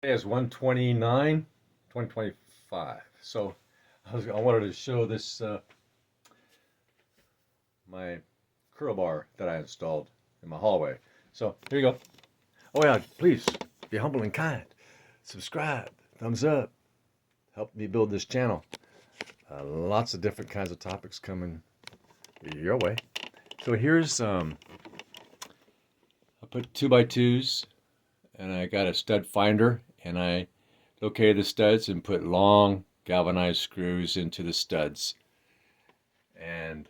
Today is 129, 2025. So I wanted to show this my curl bar that I installed in my hallway. So here you go. Oh yeah, please be humble and kind. Subscribe, thumbs up, help me build this channel. Lots of different kinds of topics coming your way. So here's I put 2x2s and I got a stud finder and I located the studs and put long galvanized screws into the studs. And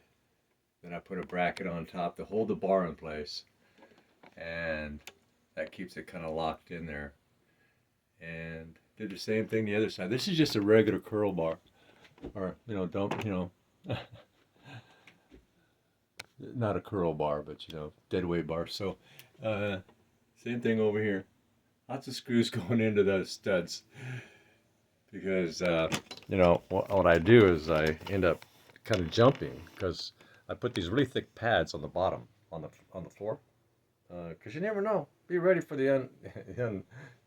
then I put a bracket on top to hold the bar in place. And that keeps it kind of locked in there. And did the same thing the other side. This is just a regular curl bar. Or, not a curl bar, but, dead weight bar. So, same thing over here. Lots of screws going into those studs. Because, what I do is I end up kind of jumping because I put these really thick pads on the bottom, on the floor. Because you never know. Be ready for the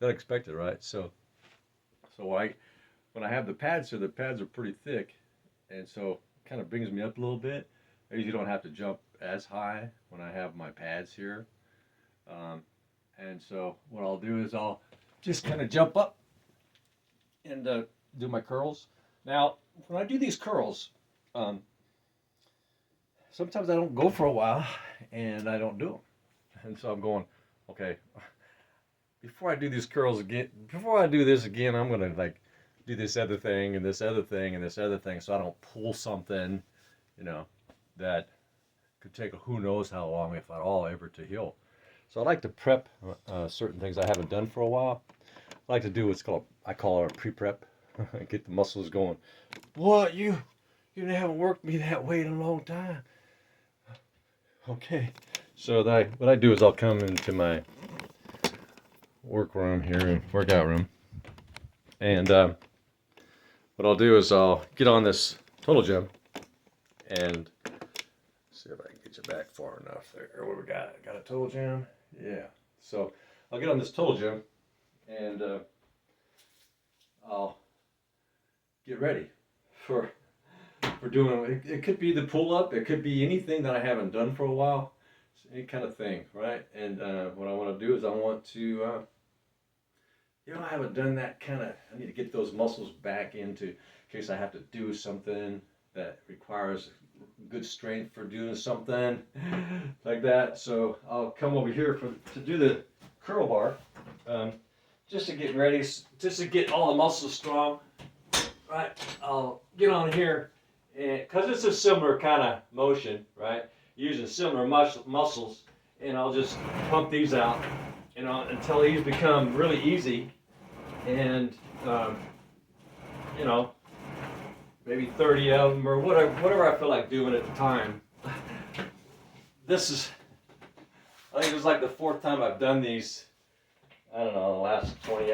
unexpected, right? So when I have the pads here, the pads are pretty thick, and so it kind of brings me up a little bit. I usually don't have to jump as high when I have my pads here. And so what I'll do is I'll just kind of jump up and do my curls. Now, when I do these curls, sometimes I don't go for a while and I don't do them. And so I'm going, okay, before I do these curls again, before I do this again, I'm gonna like do this other thing and this other thing and this other thing, so I don't pull something, that could take who knows how long, if at all, ever to heal. So I like to prep certain things I haven't done for a while. I like to do what's called, I call it a pre-prep. Get the muscles going. What, you haven't worked me that way in a long time. Okay. So what I do is I'll come into my workroom here, workout room, and what I'll do is I'll get on this Total Gym and see if I can get you back far enough there. What we got? Got a Total Gym? Yeah. So I'll get on this Total Gym and I'll get ready for doing it. It could be the pull up. It could be anything that I haven't done for a while. Any kind of thing, right? And what I want to do is I want to, I haven't done that kind of, I need to get those muscles back into, in case I have to do something that requires good strength for doing something like that. So I'll come over here to do the curl bar, just to get ready, just to get all the muscles strong, right? I'll get on here, and because it's a similar kind of motion, right? Using similar muscles, and I'll just pump these out, until these become really easy, and maybe 30 of them or whatever I feel like doing at the time. This is, I think it was like the fourth time I've done these. I don't know, the last 20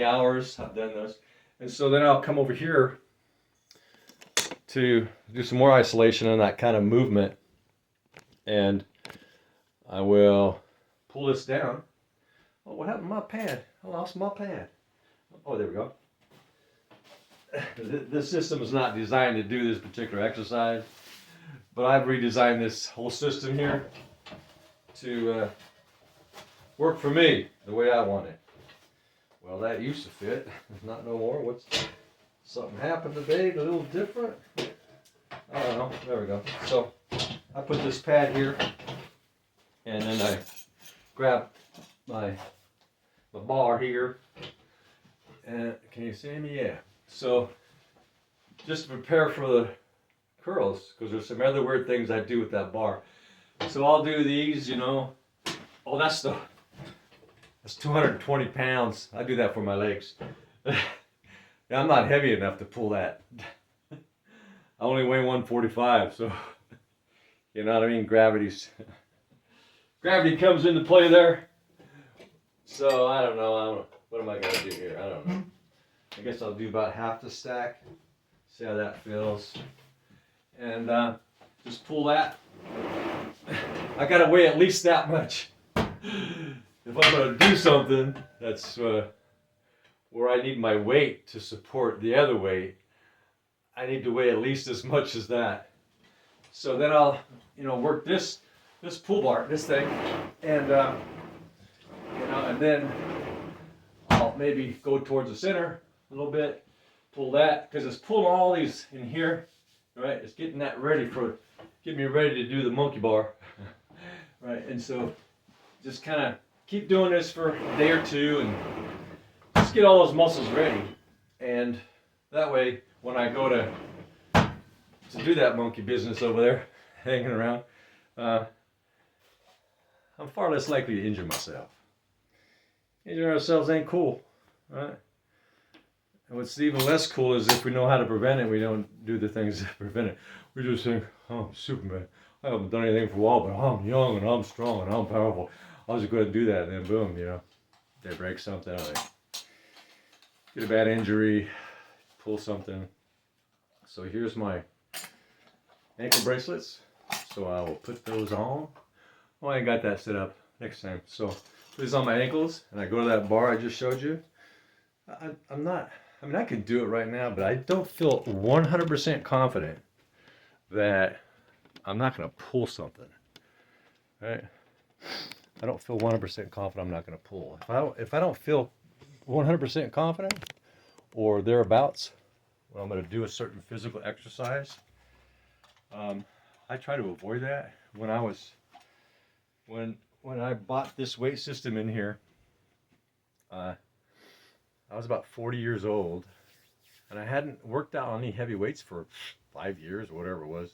hours I've done this, and so then I'll come over here to do some more isolation and that kind of movement. And I will pull this down. Oh, what happened to my pad? I lost my pad. Oh, there we go. This system is not designed to do this particular exercise, but I've redesigned this whole system here to work for me the way I want it. Well, that used to fit. Not no more. Something happened today? A little different? I don't know. There we go. So I put this pad here, and then I grab my bar here, and can you see me? Yeah. So just to prepare for the curls, because there's some other weird things I do with that bar. So I'll do these, Oh, that's 220 pounds. I do that for my legs. I'm not heavy enough to pull that. I only weigh 145, so you know what I mean? Gravity comes into play there. So I don't know. What am I gonna do here? I don't know. I guess I'll do about half the stack. See how that feels. And just pull that. I gotta weigh at least that much. If I'm gonna do something that's where I need my weight to support the other weight, I need to weigh at least as much as that. So then I'll, work this pull bar, this thing, and and then I'll maybe go towards the center a little bit, pull that, because it's pulling all these in here, right? It's getting that ready getting me ready to do the monkey bar, right? And so just kind of keep doing this for a day or two and just get all those muscles ready. And that way, when I go to do that monkey business over there, hanging around, I'm far less likely to injure myself. Injuring ourselves ain't cool, right? And what's even less cool is if we know how to prevent it, we don't do the things that prevent it. We just think, oh, I'm Superman. I haven't done anything for a while, but I'm young and I'm strong and I'm powerful. I'll just go ahead and do that, and then boom, they break something, or they get a bad injury, pull something. So here's my ankle bracelets. So I will put those on. Oh, I ain't got that set up next time. So put these on my ankles, and I go to that bar I just showed you. I'm not, I can do it right now, but I don't feel 100% confident that I'm not going to pull something, right? I don't feel 100% confident I'm not going to pull. If I don't feel 100% confident or thereabouts when I'm going to do a certain physical exercise, I try to avoid that. When I bought this weight system in here, I was about 40 years old, and I hadn't worked out on any heavy weights for 5 years or whatever it was.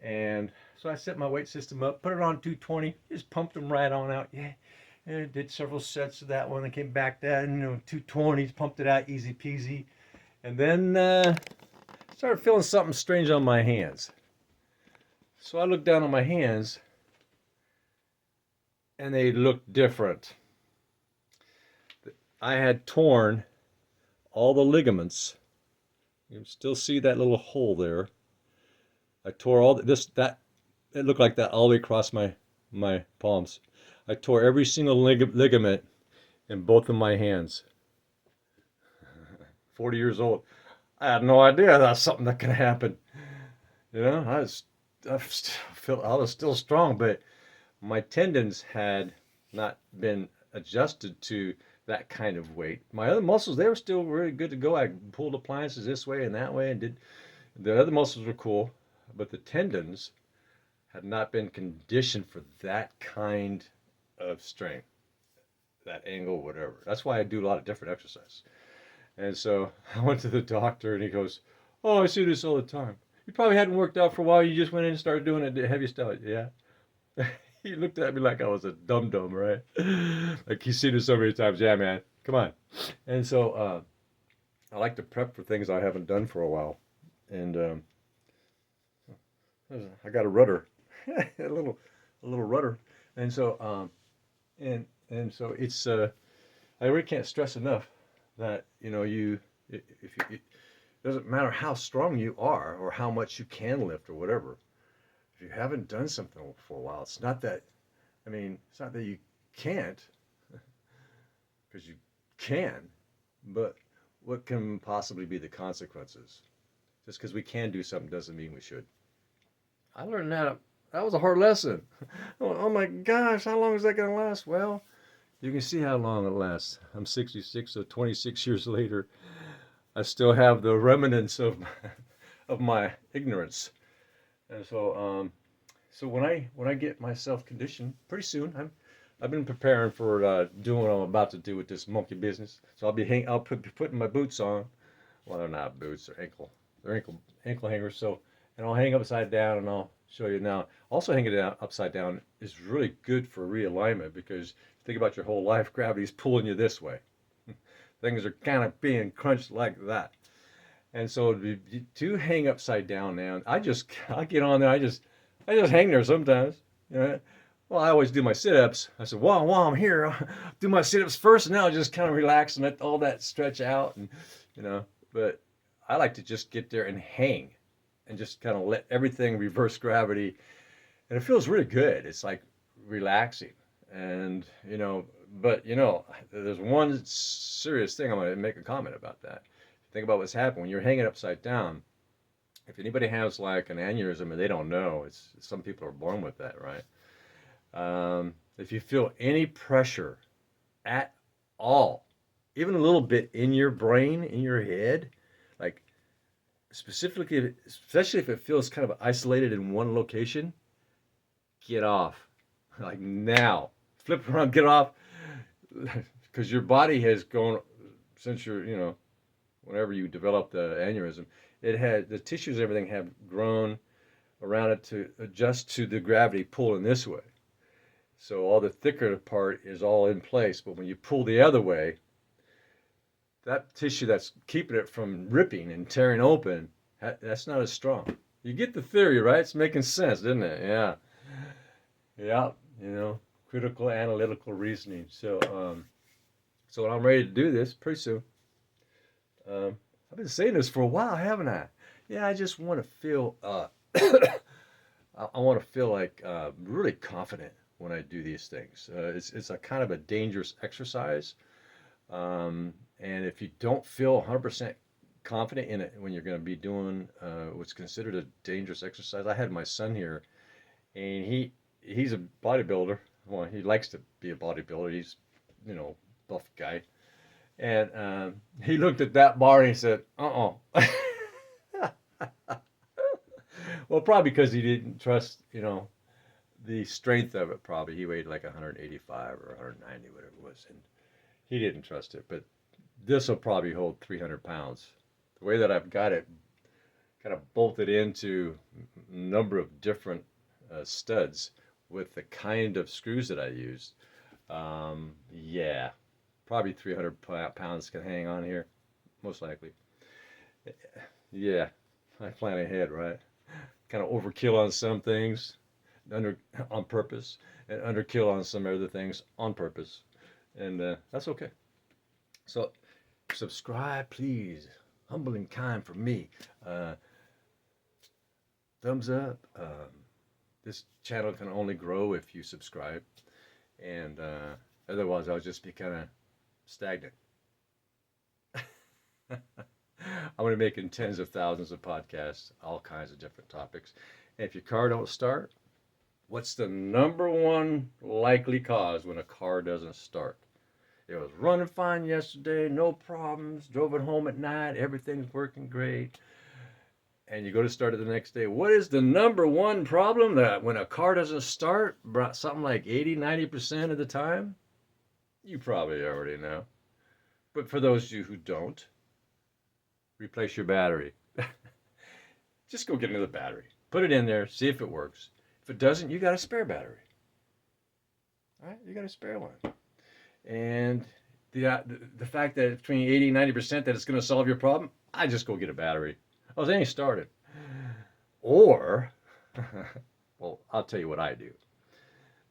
And so I set my weight system up, put it on 220, just pumped them right on out. Yeah, and did several sets of that one. I came back down, 220s, pumped it out, easy peasy. And then started feeling something strange on my hands. So I looked down on my hands, and they looked different. I had torn all the ligaments. You can still see that little hole there. I tore all that. It looked like that all the way across my palms. I tore every single ligament in both of my hands. 40 years old. I had no idea that's something that could happen. I was still strong, but my tendons had not been adjusted to that kind of weight. My other muscles, they were still really good to go. I pulled appliances this way and that way, and the other muscles were cool, but the tendons had not been conditioned for that kind of strength, that angle, whatever. That's why I do a lot of different exercises. And so I went to the doctor, and he goes, "Oh, I see this all the time. You probably hadn't worked out for a while. You just went in and started doing it heavy stuff." Yeah. He looked at me like I was a dum-dum, right? Like he's seen it so many times. Yeah, man, come on. And so I like to prep for things I haven't done for a while. And I got a rudder, a little rudder. And so and so it's I really can't stress enough that it doesn't matter how strong you are or how much you can lift or whatever. If you haven't done something for a while, it's not that you can't, because you can, but what can possibly be the consequences? Just because we can do something doesn't mean we should. I learned that. That was a hard lesson. Oh my gosh, how long is that going to last? Well, you can see how long it lasts. I'm 66, so 26 years later, I still have the remnants of my ignorance. And so, when I get myself conditioned pretty soon, I've been preparing for doing what I'm about to do with this monkey business. So I'll be putting my boots on. Well, they're not boots; they're ankle hangers. So, and I'll hang upside down, and I'll show you now. Also, hanging it upside down is really good for realignment, because think about your whole life, gravity's pulling you this way. Things are kind of being crunched like that. And so to hang upside down now, I get on there, I just hang there sometimes. Well, I always do my sit-ups. I said, while I'm here, I'll do my sit-ups first, and then I'll just kind of relax and let all that stretch out, and but I like to just get there and hang and just kind of let everything reverse gravity, and it feels really good. It's like relaxing. And But you know, there's one serious thing I'm going to make a comment about that. Think about what's happened when you're hanging upside down. If anybody has like an aneurysm and they don't know, it's some people are born with that, right? If you feel any pressure at all, even a little bit in your brain, in your head, like specifically, especially if it feels kind of isolated in one location, get off. Like now, flip around, get off, because your body has gone since whenever you developed the aneurysm, it had the tissues and everything have grown around it to adjust to the gravity pulling this way. So all the thicker part is all in place, but when you pull the other way, that tissue that's keeping it from ripping and tearing open, that's not as strong. You get the theory, right? It's making sense, isn't it? Yeah. Yeah. Critical analytical reasoning. So when I'm ready to do this pretty soon, I've been saying this for a while, haven't I? Yeah, I just want to feel, I want to feel like really confident when I do these things. It's a kind of a dangerous exercise. And if you don't feel 100% confident in it when you're going to be doing what's considered a dangerous exercise, I had my son here, and he's a bodybuilder. Well, he likes to be a bodybuilder. He's, buff guy. And he looked at that bar and he said, "Uh-uh." Well, probably because he didn't trust, the strength of it. Probably he weighed like 185 or 190, whatever it was, and he didn't trust it. But this will probably hold 300 pounds. The way that I've got it kind of bolted into a number of different studs with the kind of screws that I used. Yeah, probably 300 pounds can hang on here, most likely. Yeah, I plan ahead, right? Kind of overkill on some things, under on purpose, and underkill on some other things on purpose, and that's okay. So, subscribe, please. Humble and kind for me. Uh, Thumbs up. This channel can only grow if you subscribe, and otherwise, I'll just be kind of stagnant. I'm going to be making tens of thousands of podcasts, all kinds of different topics. And if your car don't start, what's the number one likely cause when a car doesn't start? It was running fine yesterday, no problems, drove it home at night, everything's working great. And you go to start it the next day. What is the number one problem that when a car doesn't start, something like 80-90% of the time? You probably already know. But for those of you who don't, replace your battery. Just go get another battery. Put it in there, see if it works. If it doesn't, you got a spare battery. All right, you got a spare one. And the fact that between 80 and 90% that it's going to solve your problem, I just go get a battery. Oh, they ain't started. Or, well, I'll tell you what I do.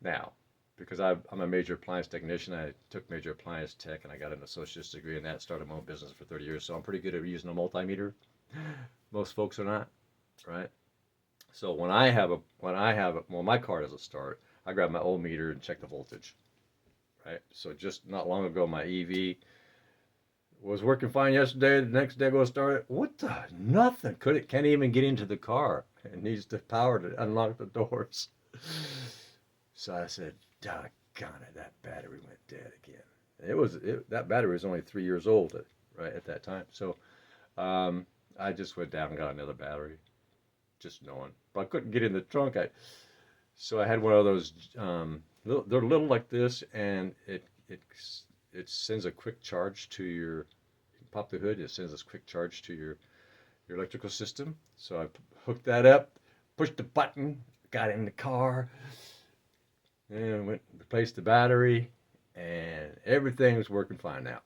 Now, because I'm a major appliance technician, I took major appliance tech and I got an associate's degree in that, started my own business for 30 years, so I'm pretty good at using a multimeter. Most folks are not, right? So when my car doesn't start, I grab my old meter and check the voltage, right? So just not long ago, my EV was working fine yesterday. The next day I go start it. What the? Nothing. Can't even get into the car. It needs the power to unlock the doors. So I said, doggone it, that battery went dead again. That battery was only 3 years old, right at that time. So I just went down and got another battery, just knowing. But I couldn't get in the trunk. So I had one of those. They're little like this, and it sends a quick charge to your. You can pop the hood. It sends this quick charge to your electrical system. So I hooked that up, pushed the button, got in the car, and went and replaced the battery, and everything was working fine now.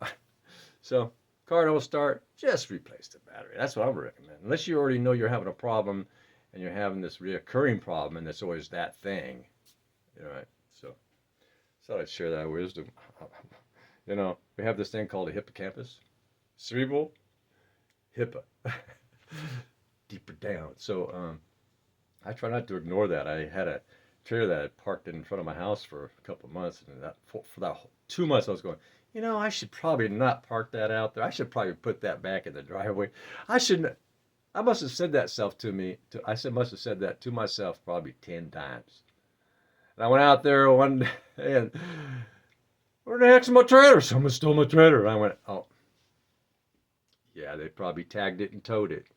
So car don't start, just replace the battery. That's what I would recommend. Unless you already know you're having a problem and you're having this reoccurring problem, and it's always that thing. Right? So I'd share that wisdom. We have this thing called a hippocampus, cerebral, hippo, deeper down. So I try not to ignore that. I had a trailer that I parked in front of my house for a couple of months, and for that 2 months I was going, I should probably not park that out there. I should probably put that back in the driveway. I shouldn't. I must have said that self to me. Must have said that to myself probably 10 times. And I went out there one day and where the heck's my trailer? Someone stole my trailer. And I went, oh, yeah, they probably tagged it and towed it.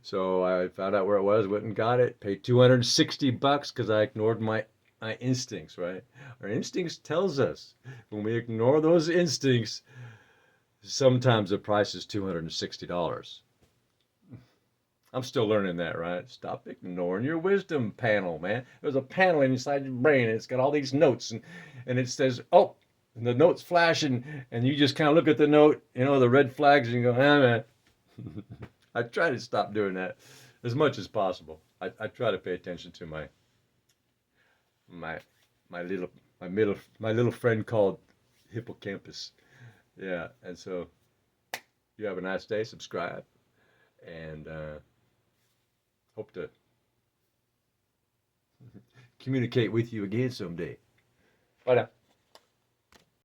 So I found out where it was, went and got it, paid $260 because I ignored my instincts, right? Our instincts tells us when we ignore those instincts, sometimes the price is $260. I'm still learning that, right? Stop ignoring your wisdom panel, man. There's a panel inside your brain, and it's got all these notes, and it says, oh, and the note's flashing, and you just kind of look at the note, the red flags, and you go, ah, man. I try to stop doing that as much as possible. I try to pay attention to my my little my little friend called hippocampus. Yeah, and so you have a nice day. Subscribe, and hope to communicate with you again someday. Bye now.